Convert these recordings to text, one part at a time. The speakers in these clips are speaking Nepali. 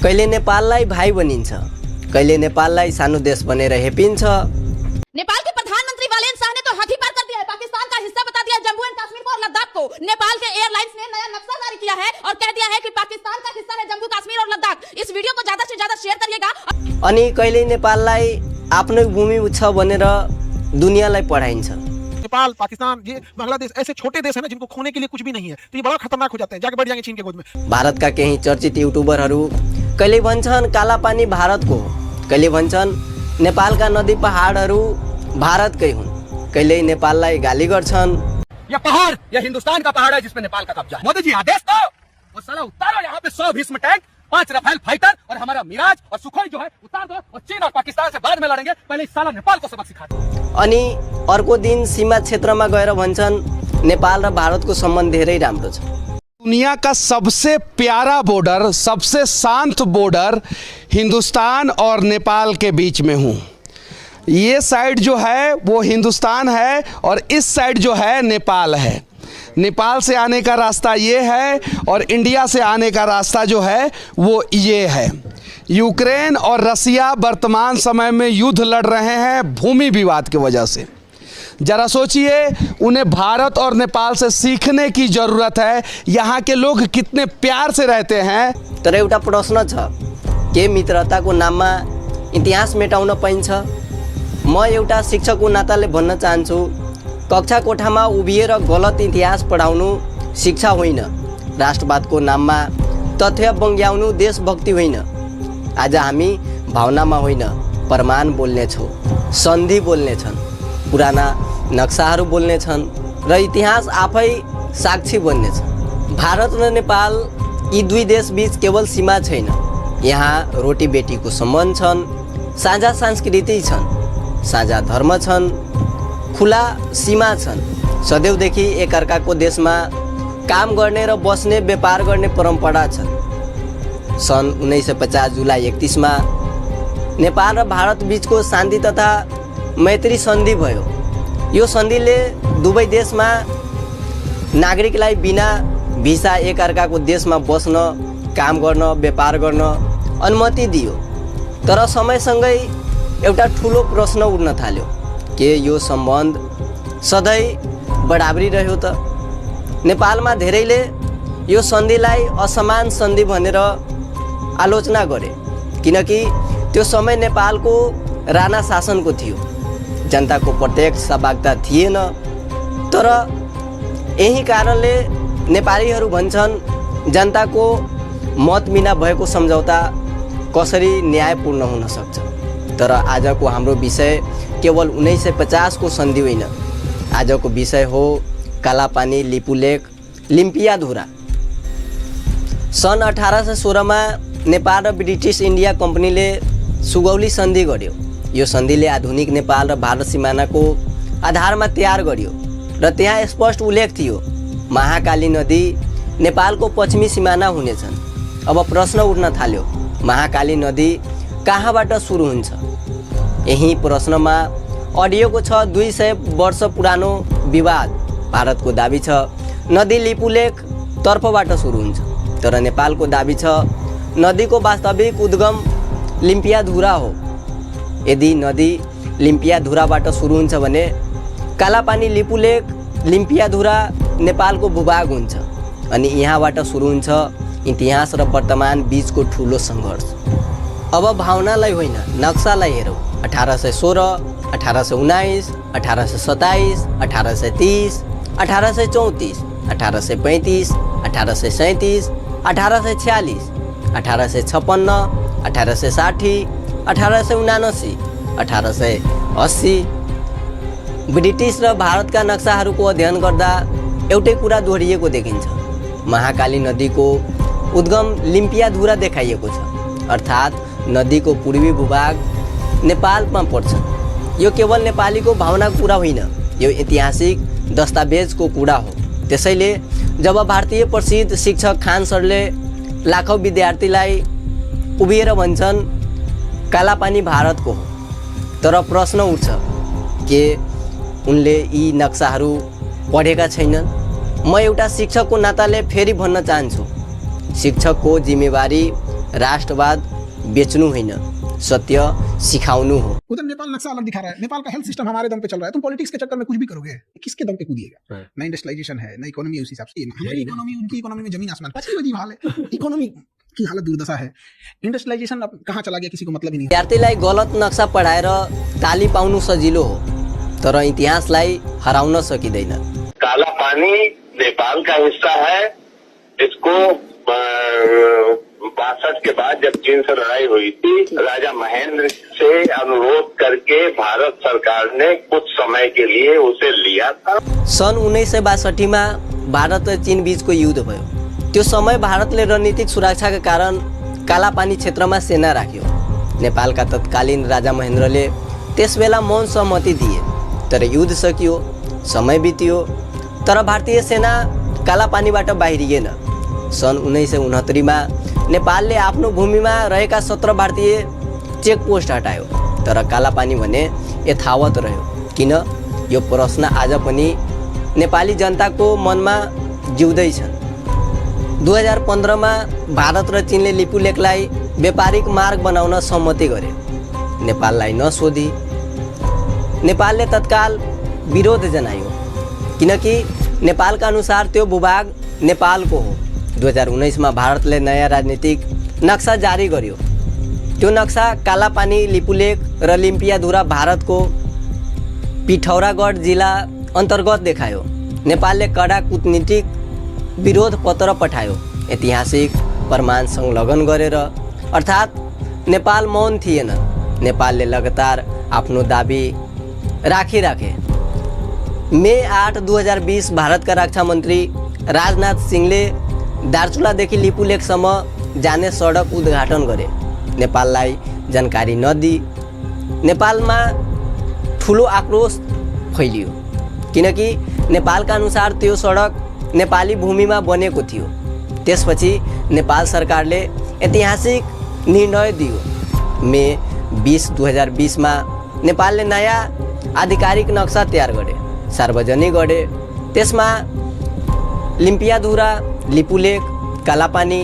कहिले नेपाललाई भाइ बनिन्छ, कहिले नेपाललाई सानो देश बनेर हेपिन्छ। नेपाल के प्रधानमंत्री वालेन शाह ने तो हद ही पार कर दिया है। पाकिस्तान का हिस्सा बता दिया जम्मू एंड कश्मीर को और लद्दाख को। नेपाल के एयरलाइंस ने नया नक्शा जारी किया है और कह दिया है कि पाकिस्तान का हिस्सा है जम्मू कश्मीर और लद्दाख। इस वीडियो को ज्यादा से ज्यादा शेयर करिएगा। अनि कहिले नेपाललाई आफ्नो भूमि छ भनेर दुनियाँलाई पढाइन्छ। नेपाल, पाकिस्तान, ये बांग्लादेश ऐसे छोटे देश है ना जिनको खोने के लिए कुछ भी नहीं है, तो ये बड़ा खतरनाक हो जाते हैं, जाके बैठ जाएंगे चीन के गोद में। भारतका केही चर्चित युट्युबरहरू कहिले भन्छन् कालापानी भारतको, कहिले भन्छन् नेपालका नदी पहाडहरू भारतकै हुन्, कहिले नेपाललाई गाली गर्छन्। यह पहाड़ यह हिंदुस्तान का पहाड़ है जिसमें नेपाल का कब्जा है। मोदी जी आदेश दो, वो साला उतारो यहाँ pay 100 Bhishma tank, 5 Rafael fighter और हमारा मिराज और सुखोई जो है उतार दो और चीन और पाकिस्तान से बाद में लड़ेंगे, पहले इस साला नेपाल को सबक सिखा दो। अनि अर्को दिन सीमा क्षेत्रमा गएर भन्छन् नेपाल र भारतको सम्बन्ध धेरै राम्रो छ। दुनिया का सबसे प्यारा बॉर्डर, सबसे शांत बॉर्डर हिंदुस्तान और नेपाल के बीच में हूँ। ये साइड जो है वो हिंदुस्तान है और इस साइड जो है नेपाल है। नेपाल से आने का रास्ता ये है और इंडिया से आने का रास्ता जो है वो ये है। यूक्रेन और रसिया वर्तमान समय में युद्ध लड़ रहे हैं भूमि विवाद की वजह से। जरा सोचिए, उन्हें भारत और नेपाल से सीखने की ज़रूरत है। यहाँ के लोग कितने प्यार से रहते हैं। तर एउटा प्रश्न छ, के मित्रताको नाममा इतिहास मेटाउन पाइन्छ? म एउटा शिक्षकको नाताले भन्न चाहन्छु, कक्षा कोठामा उभिएर गलत इतिहास पढाउनु शिक्षा होइन। राष्ट्रवादको नाममा तथ्य बङ्ग्याउनु देशभक्ति होइन। आज हामी भावनामा होइन प्रमाण बोल्नेछौँ, सन्धि बोल्नेछन्, पुराना नक्साहरू बोल्नेछन् र इतिहास आफै साक्षी बन्नेछ। भारत र नेपाल यी दुई देशबीच केवल सीमा छैन, यहाँ रोटी बेटीको सम्बन्ध छन्, साझा संस्कृति छन्, साझा धर्म छन्, खुला सीमा छन्। सदैवदेखि एकअर्काको देशमा काम गर्ने र बस्ने व्यापार गर्ने परम्परा छ। सन् 1950 जुलाई 31 मा नेपाल र भारत बीचको शान्ति तथा मैत्री सन्धि भयो। यो सन्धिले दुवै देशमा नागरिकलाई बिना भिसा एकअर्काको देशमा बस्न, काम गर्न, व्यापार गर्न अनुमति दियो। तर समयसँगै एउटा ठुलो प्रश्न उठ्न थाल्यो, के यो सम्बन्ध सधैँ बराबरी रह्यो त? नेपालमा धेरैले यो सन्धिलाई असमान सन्धि भनेर आलोचना गरे, किनकि त्यो समय नेपालको राणा शासनको थियो, जनताको प्रत्यक्ष सहभागिता थिएन। तर यही कारणले नेपालीहरू भन्छन् जनताको मत बिना भएको सम्झौता कसरी न्यायपूर्ण हुन सक्छ। तर आजको हाम्रो विषय केवल 1950 को सन्धि होइन, आजको विषय हो कालापानी, लिपुलेक, लिम्पियाधुरा। सन् 1816 मा नेपाल र ब्रिटिस इन्डिया कम्पनीले सुगौली सन्धि गर्यो। यो सन्धिले आधुनिक नेपाल र भारत सिमानाको आधारमा तयार गरियो र त्यहाँ स्पष्ट उल्लेख थियो महाकाली नदी नेपालको पश्चिमी सिमाना हुनेछन्। अब प्रश्न उठ्न थाल्यो, महाकाली नदी कहाँबाट सुरु हुन्छ? यही प्रश्नमा अडिएको छ 200 वर्ष पुरानो विवाद। भारतको दाबी छ नदी लिपुलेक तर्फबाट सुरु हुन्छ, तर नेपालको दाबी छ नदीको वास्तविक उद्गम लिम्पियाधुरा हो। यदि नदी लिम्पियाधुराबाट सुरु हुन्छ भने कालापानी, लिपुलेक, लिम्पियाधुरा नेपालको भूभाग हुन्छ अनि यहाँबाट सुरु हुन्छ इतिहास र वर्तमान बीचको ठुलो सङ्घर्ष। अब भावनालाई होइन नक्सालाई हेरौँ। 1816, 1819, 1827, 1830, 1834, 1835, 1837, 1846, 1856, 1860, 1879, 1880। ब्रिटिस र भारतका नक्साहरूको अध्ययन गर्दा एउटै कुरा दोहोरिएको देखिन्छ, महाकाली नदीको उद्गम लिम्पियाधुरा देखाइएको छ, अर्थात् नदीको पूर्वी भूभाग नेपालमा पर्छ। यो केवल नेपालीको भावनाको कुरा होइन, यो ऐतिहासिक दस्तावेजको कुरा हो। त्यसैले जब भारतीय प्रसिद्ध शिक्षक खान सरले लाखौँ विद्यार्थीलाई उभिएर भन्छन् कालापानी भारतको हो, तर प्रश्न उठ्छ के उनले यी नक्साहरू पढेका छैनन्? म एउटा शिक्षकको नाताले फेरि भन्न चाहन्छु, शिक्षकको जिम्मेवारी राष्ट्रवाद बेच्नु होइन, सत्य सिखाउनु हो। उधर नेपाल नक्शा अलग दिखा रहा है। नेपाल का हेल्थ सिस्टम हमारे दम पे चल रहा है। तुम पॉलिटिक्स के चक्कर में कुछ भी करोगे, किसके दम पे कूदिएगा? ना इंडस्ट्रियलाइजेशन है, ना इकोनॉमी उस हिसाब से। हमारी इकोनॉमी उनकी इकोनॉमी में जमीन आसमान। पछी वही हाल है, इकोनॉमी की हालत दुर्दशा है। इंडस्ट्रियलाइजेशन अब कहाँ चला गया किसी को मतलब ही नहीं। विद्यार्थीलाई गलत नक्सा पढाएर ताली पाउनु सजिलो हो, तर इतिहासलाई हराउन सकिँदैन। काला पानी नेपाल का हिस्सा है। इसको 62 के बाद जब चीन से लड़ाई हुई थी, राजा महेंद्र से अनुरोध करके भारत सरकार ने कुछ समय के लिए उसे लिया था। सन् 1962 मा भारत र चीन बीचको युद्ध भयो। त्यो समय भारतले रणनीतिक सुरक्षाका कारण कालापानी क्षेत्रमा सेना राख्यो। नेपालका तत्कालीन राजा महेन्द्रले त्यसबेला मौन सहमति दिए, तर युद्ध सकियो, समय बित्यो, तर भारतीय सेना कालापानीबाट बाहिरिएन। सन् 1969 मा नेपालले आफ्नो भूमिमा रहेका 17 भारतीय चेकपोस्ट हटायो, तर कालापानी भने यथावत रह्यो। किन? यो प्रश्न आज पनि नेपाली जनताको मनमा जिउँदैछन्। 2015 मा भारत र चीनले लिपुलेखलाई व्यापारिक मार्ग बनाउन सहमति गरे। नेपाललाई नसोधी नेपालले तत्काल विरोध जनायो, किनकि नेपालका अनुसार त्यो भूभाग नेपालको हो। 2019 मा भारतले नयाँ राजनीतिक नक्सा जारी गर्यो। त्यो नक्सा कालापानी, लिपुलेख र लिम्पियाधुरा भारतको पिठौरागढ जिल्ला अन्तर्गत देखायो। नेपालले कडा कूटनीतिक विरोध पत्र पठायो, ऐतिहासिक प्रमाण संलग्न गरेर, अर्थात् नेपाल मौन थिएन। नेपालले लगातार आफ्नो दाबी राखे। मे 8, 2020 भारतका रक्षा मन्त्री राजनाथ सिंहले दार्चुलादेखि लिपुलेखसम्म जाने सडक उद्घाटन गरे। नेपाललाई जानकारी नदिई नेपालमा ठुलो आक्रोश फैलियो, किनकि नेपालका अनुसार त्यो सडक नेपाली भूमिमा बनेको थियो। त्यसपछि नेपाल सरकारले ऐतिहासिक निर्णय दियो। मे 20, 2020 मा नेपालले नयाँ आधिकारिक नक्सा तयार गरे, सार्वजनिक गरे। त्यसमा लिम्पियाधुरा, लिपुलेख, कालापानी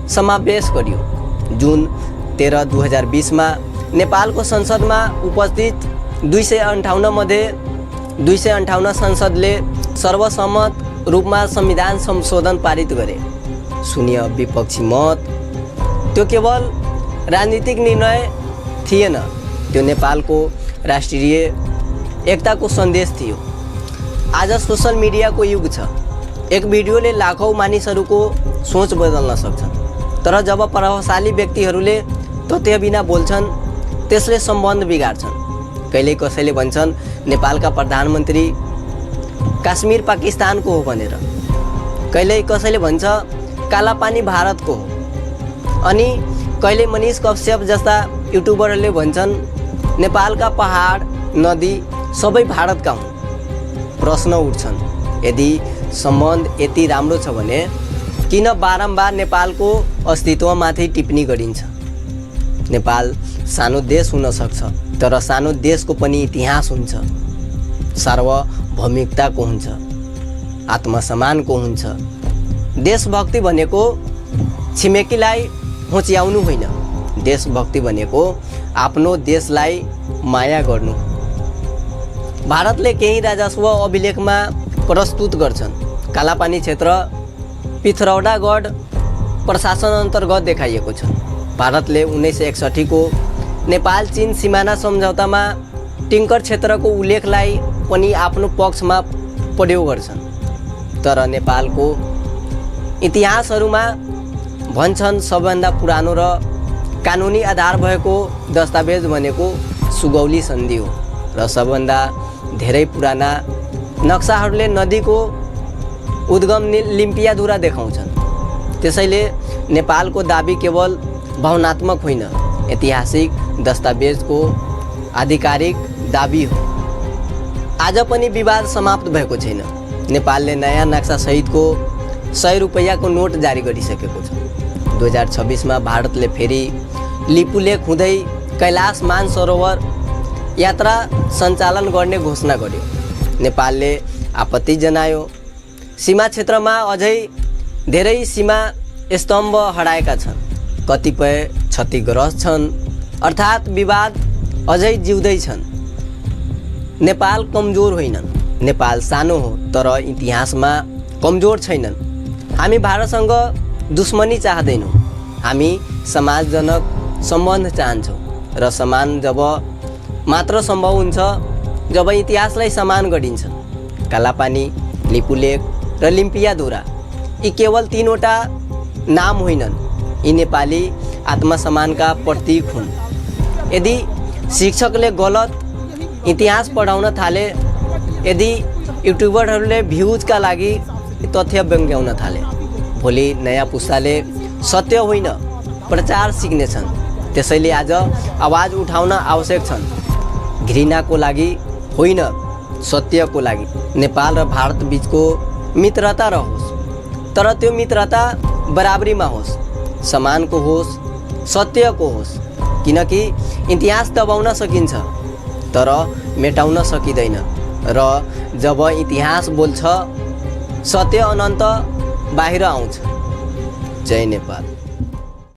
समावेश गरियो। जुन 13, 2020 मा नेपालको संसदमा उपस्थित 258 मध्ये 258 संसदले सर्वसम्मत रूपमा संविधान संशोधन पारित गरे। शून्य विपक्षी मत। त्यो केवल राजनीतिक निर्णय थिएन, त्यो नेपालको राष्ट्रिय एकताको सन्देश थियो। आज सोसल मिडियाको युग छ। एक भिडियोले लाखौँ मानिसहरूको सोच बदल्न सक्छ, तर जब प्रभावशाली व्यक्तिहरूले तथ्य बिना बोल्छन्, त्यसले सम्बन्ध बिगार्छन्। कहिले कसैले भन्छन् नेपालका प्रधानमन्त्री काश्मीर पाकिस्तानको हो भनेर, कहिले कसैले भन्छ कालापानी भारतको हो, अनि कहिले मनिष कश्यप जस्ता युट्युबरहरूले भन्छन् नेपालका पहाड, नदी सबै भारतका हुन्। प्रश्न उठ्छन्, यदि सम्बन्ध यति राम्रो छ भने किन बारम्बार नेपालको अस्तित्वमाथि टिप्पणी गरिन्छ? नेपाल सानो देश हुन सक्छ, तर सानो देशको पनि इतिहास हुन्छ, सार्वभौमिकताको हुन्छ, आत्मसम्मानको हुन्छ। देशभक्ति भनेको छिमेकीलाई होच्याउनु होइन, देशभक्ति भनेको आफ्नो देशलाई माया गर्नु। भारतले केही राजस्व अभिलेखमा प्रस्तुत गर्छन्। कालापानी क्षेत्र पिथौरागढ प्रशासन अन्तर्गत देखाइएको छ। भारतले 1961 को नेपाल चीन सिमाना सम्झौतामा टिङ्कर क्षेत्रको उल्लेखलाई पनि आफ्नो पक्षमा प्रयोग गर्छन्, तर नेपालको इतिहासहरूमा भन्छन् सबभन्दा पुरानो र कानुनी आधार भएको दस्तावेज भनेको सुगौली सन्धि हो, र सबभन्दा धेरै पुराना नक्साहरूले नदीको उद्गम लिम्पियाधुरा देखाउँछन्। त्यसैले नेपालको दाबी केवल भावनात्मक होइन, ऐतिहासिक दस्तावेजको आधिकारिक दाबी हो। आज पनि विवाद समाप्त भएको छैन। नेपालले नयाँ नक्सा सहितको 100 रुपैयाँको नोट जारी गरिसकेको छ। 2026 मा भारतले फेरि लिपुलेख हुँदै कैलाश मानसरोवर यात्रा सञ्चालन गर्ने घोषणा गर्यो। नेपालले आपत्ति जनायो। सीमा क्षेत्रमा अझै धेरै सीमा स्तम्भ हराएका छन्। कतिपय क्षतिग्रस्त छन् अर्थात् विवाद अझै जिउँदै छन्। नेपाल कमजोर होइनन्, नेपाल सानो हो तर इतिहासमा कमजोर छैनन्। हामी भारतसँग दुश्मनी चाहदैनौँ, हामी समाजजनक सम्बन्ध चाहन्छौँ र समान जब मात्र सम्भव हुन्छ जब इतिहासलाई समान गरिन्छ। कालापानी, लिपुलेख र लिम्पियाधुरा यी केवल 3वटा नाम होइनन्, यी नेपाली आत्मसम्मानका प्रतीक हुन्। यदि शिक्षकले गलत इतिहास पढाउन थाले, यदि युट्युबरहरूले भ्युजका लागि तथ्य व्यङ्ग्याउन थाले, भोलि नयाँ पुस्ताले सत्य होइन प्रचार सिक्नेछन्। त्यसैले आज आवाज उठाउन आवश्यक छन्, घृणाको लागि होइन, सत्यको लागि। नेपाल र भारत बीचको मित्रता रहोस्, तर त्यो मित्रता बराबरीमा होस्, समानको होस्, सत्यको होस्। किनकि इतिहास दबाउन सकिन्छ तर मेटाउन सकिँदैन, र जब इतिहास बोल्छ सत्य अनन्त बाहिर आउँछ। जय नेपाल।